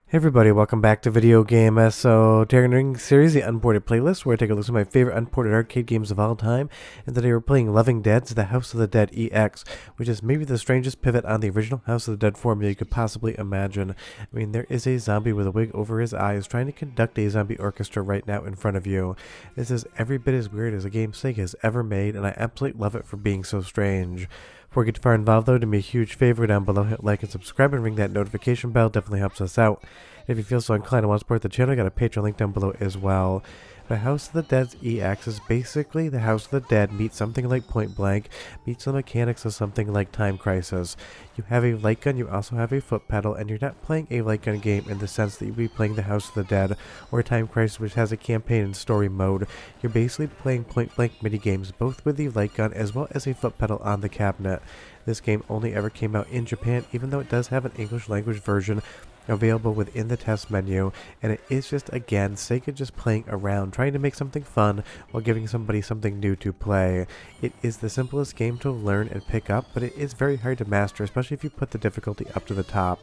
Hey everybody, welcome back to Video Game SO Terran Series, the Unported Playlist, where I take a look at my favorite unported arcade games of all time. And today we're playing Loving Dead's The House of the Dead EX, which is maybe the strangest pivot on the original House of the Dead formula you could possibly imagine. I mean, there is a zombie with a wig over his eyes trying to conduct a zombie orchestra right now in front of you. This is every bit as weird as a game Sega has ever made, and I absolutely love it for being so strange. Before we get too far involved though, do me a huge favor down below, hit like and subscribe and ring that notification bell, definitely helps us out. If you feel so inclined and want to support the channel, I got a Patreon link down below as well. The House of the Dead's EX is basically the House of the Dead meets something like Point Blank, meets the mechanics of something like Time Crisis. You have a light gun, you also have a foot pedal, and you're not playing a light gun game in the sense that you'd be playing the House of the Dead or Time Crisis, which has a campaign and story mode. You're basically playing Point Blank minigames, both with the light gun as well as a foot pedal on the cabinet. This game only ever came out in Japan, even though it does have an English language version available within the test menu, and it is just, again, Sega just playing around, trying to make something fun while giving somebody something new to play. It is the simplest game to learn and pick up, but it is very hard to master, especially if you put the difficulty up to the top.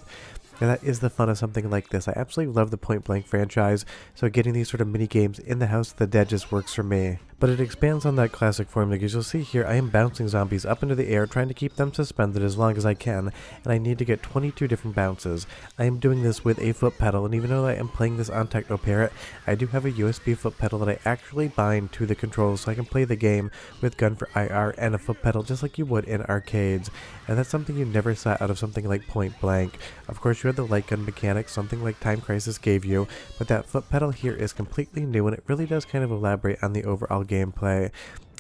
And that is the fun of something like this. I absolutely love the Point Blank franchise, so getting these sort of mini games in the House of the Dead just works for me. But it expands on that classic formula, because you'll see here I am bouncing zombies up into the air, trying to keep them suspended as long as I can, and I need to get 22 different bounces. I am doing this with a foot pedal, and even though I am playing this on Techno Parrot, I do have a USB foot pedal that I actually bind to the controls so I can play the game with gun for IR and a foot pedal just like you would in arcades. And that's something you never saw out of something like Point Blank. Of course, you had the light gun mechanics, something like Time Crisis gave you, but that foot pedal here is completely new, and it really does kind of elaborate on the overall gameplay.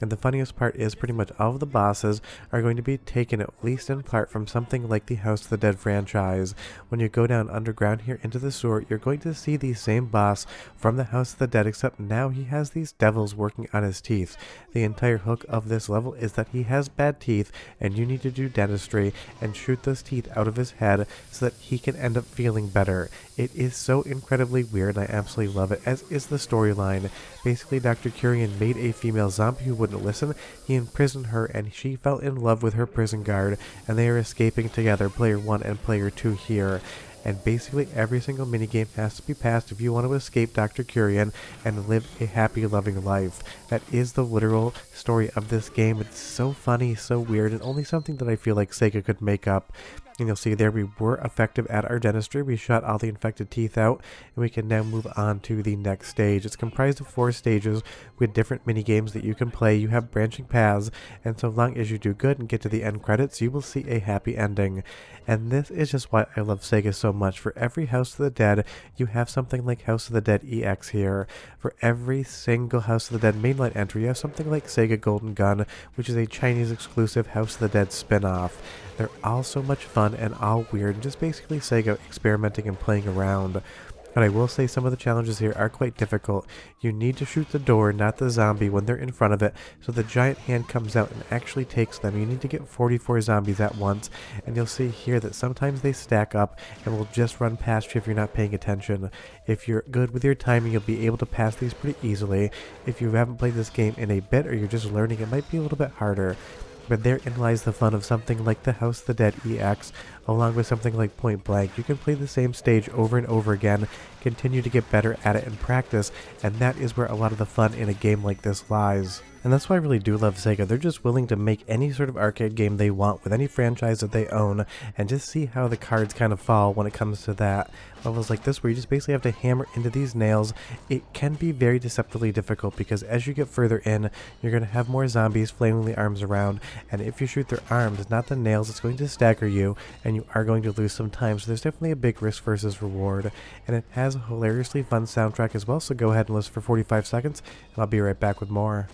And the funniest part is pretty much all of the bosses are going to be taken at least in part from something like the House of the Dead franchise. When you go down underground here into the sewer, you're going to see the same boss from the House of the Dead, except now he has these devils working on his teeth. The entire hook of this level is that he has bad teeth, and you need to do dentistry and shoot those teeth out of his head so that he can end up feeling better. It is so incredibly weird, and I absolutely love it, as is the storyline. Basically, Dr. Curian made a female zombie who wouldn't listen. He imprisoned her, and she fell in love with her prison guard, and they are escaping together, player 1 and player 2 here. And basically every single minigame has to be passed if you want to escape Dr. Curian and live a happy, loving life. That is the literal story of this game. It's so funny, so weird, and only something that I feel like Sega could make up. And you'll see there we were effective at our dentistry. We shot all the infected teeth out, and we can now move on to the next stage. It's comprised of 4 stages with different mini games that you can play. You have branching paths, and so long as you do good and get to the end credits, you will see a happy ending. And this is just why I love Sega so much. For every House of the Dead, you have something like House of the Dead EX here. For every single House of the Dead mainline entry, you have something like Sega Golden Gun, which is a Chinese exclusive House of the Dead spin-off. They're all so much fun and all weird, and just basically Sega experimenting and playing around. But I will say some of the challenges here are quite difficult. You need to shoot the door, not the zombie, when they're in front of it, so the giant hand comes out and actually takes them. You need to get 44 zombies at once, and you'll see here that sometimes they stack up and will just run past you if you're not paying attention. If you're good with your timing, you'll be able to pass these pretty easily. If you haven't played this game in a bit or you're just learning, it might be a little bit harder. But therein lies the fun of something like the House of the Dead EX, along with something like Point Blank. You can play the same stage over and over again, continue to get better at it and practice, and that is where a lot of the fun in a game like this lies. And that's why I really do love Sega. They're just willing to make any sort of arcade game they want with any franchise that they own, and just see how the cards kind of fall when it comes to that. Levels like this where you just basically have to hammer into these nails, it can be very deceptively difficult, because as you get further in, you're going to have more zombies flailing the arms around, and if you shoot their arms, not the nails, it's going to stagger you, and you are going to lose some time, so there's definitely a big risk versus reward. And it has a hilariously fun soundtrack as well, so go ahead and listen for 45 seconds, and I'll be right back with more.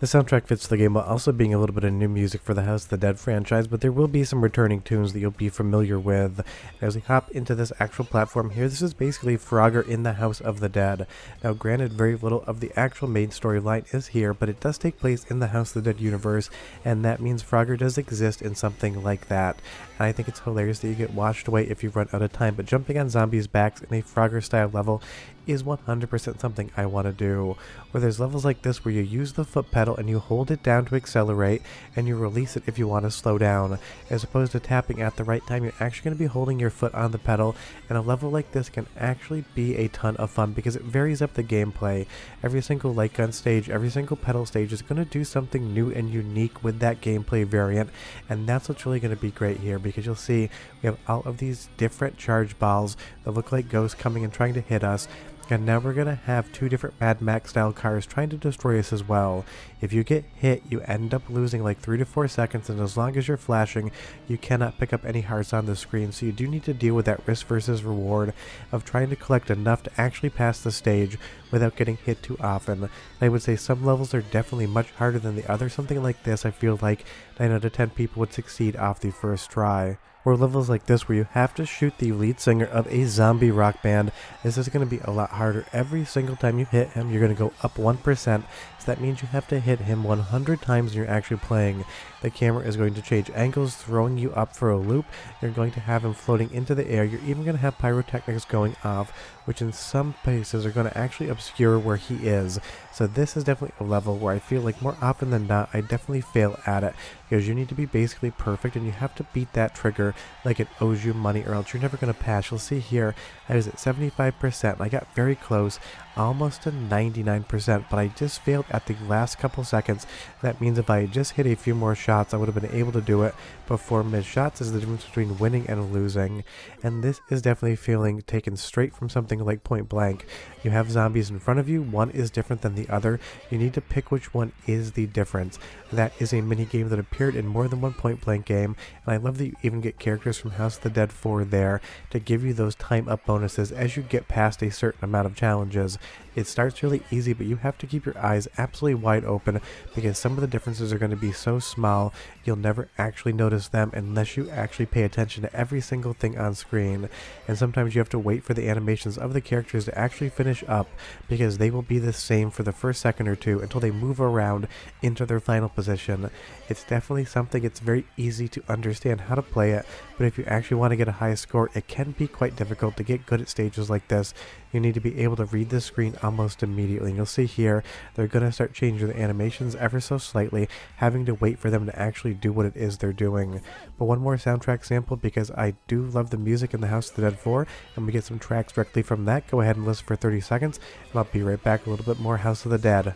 The soundtrack fits the game while also being a little bit of new music for the House of the Dead franchise, but there will be some returning tunes that you'll be familiar with. As we hop into this actual platform here, this is basically Frogger in the House of the Dead. Now granted, very little of the actual main storyline is here, but it does take place in the House of the Dead universe, and that means Frogger does exist in something like that. And I think it's hilarious that you get washed away if you run out of time, but jumping on zombies' backs in a Frogger style level is 100% something I want to do. Where there's levels like this where you use the foot pedal and you hold it down to accelerate and you release it if you want to slow down. As opposed to tapping at the right time, you're actually going to be holding your foot on the pedal, and a level like this can actually be a ton of fun because it varies up the gameplay. Every single light gun stage, every single pedal stage is going to do something new and unique with that gameplay variant, and that's what's really going to be great here because you'll see we have all of these different charge balls that look like ghosts coming and trying to hit us. And now we're going to have two different Mad Max style cars trying to destroy us as well. If you get hit, you end up losing like 3 to 4 seconds, and as long as you're flashing, you cannot pick up any hearts on the screen, so you do need to deal with that risk versus reward of trying to collect enough to actually pass the stage without getting hit too often. And I would say some levels are definitely much harder than the other. Something like this, I feel like 9 out of 10 people would succeed off the first try. Or levels like this where you have to shoot the lead singer of a zombie rock band, this is going to be a lot harder. Every single time you hit him, you're going to go up 1%, so that means you have to hit him 100 times when you're actually playing. The camera is going to change angles, throwing you up for a loop. You're going to have him floating into the air. You're even going to have pyrotechnics going off, which in some places are going to actually obscure where he is. So this is definitely a level where I feel like more often than not, I definitely fail at it, because you need to be basically perfect and you have to beat that trigger like it owes you money, or else you're never going to pass. You'll see here, I was at 75%, and I got very close, almost to 99%, but I just failed at the last couple seconds. That means if I had just hit a few more shots, I would have been able to do it before mid-shots. Is the difference between winning and losing, and this is definitely feeling taken straight from something like Point Blank. You have zombies in front of you, one is different than the other, you need to pick which one is the difference. That is a mini game that appeared in more than one Point Blank game, and I love that you even get characters from House of the Dead 4 there to give you those time up bonuses as you get past a certain amount of challenges. It starts really easy, but you have to keep your eyes absolutely wide open because some of the differences are going to be so small you'll never actually notice them unless you actually pay attention to every single thing on screen. And sometimes you have to wait for the animations of the characters to actually finish up because they will be the same for the first second or two until they move around into their final position. It's definitely something, it's very easy to understand how to play it, but if you actually want to get a high score, it can be quite difficult to get good at stages like this. You need to be able to read the screen almost immediately. And you'll see here, they're going to start changing the animations ever so slightly, having to wait for them to actually do what it is they're doing. But one more soundtrack sample, because I do love the music in the House of the Dead 4, and we get some tracks directly from that. Go ahead and listen for 30 seconds, and I'll be right back with a little bit more House of the Dead.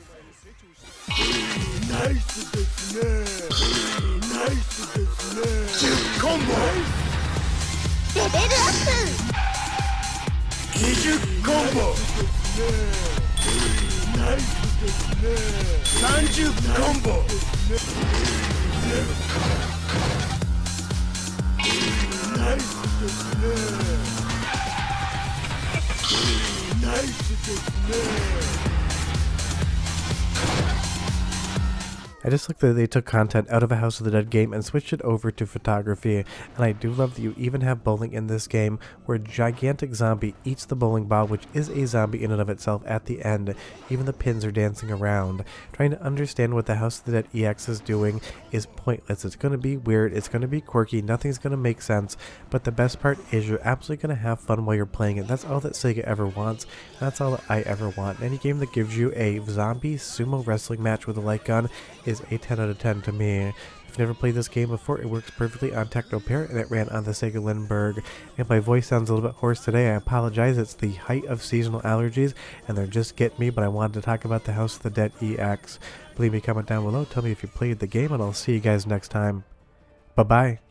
I just like that they took content out of a House of the Dead game and switched it over to photography, and I do love that you even have bowling in this game where a gigantic zombie eats the bowling ball, which is a zombie in and of itself at the end. Even the pins are dancing around. Trying to understand what the House of the Dead EX is doing is pointless. It's going to be weird, it's going to be quirky, nothing's going to make sense, but the best part is you're absolutely going to have fun while you're playing it. That's all that Sega ever wants, and that's all that I ever want. Any game that gives you a zombie sumo wrestling match with a light gun is a 10 out of 10 to me. If you've never played this game before, it works perfectly on Techno Parrot, and it ran on the Sega Lindbergh. If my voice sounds a little bit hoarse today, I apologize. It's the height of seasonal allergies, and they're just getting me, but I wanted to talk about the House of the Dead EX. Leave me a comment down below, tell me if you played the game, and I'll see you guys next time. Bye-bye.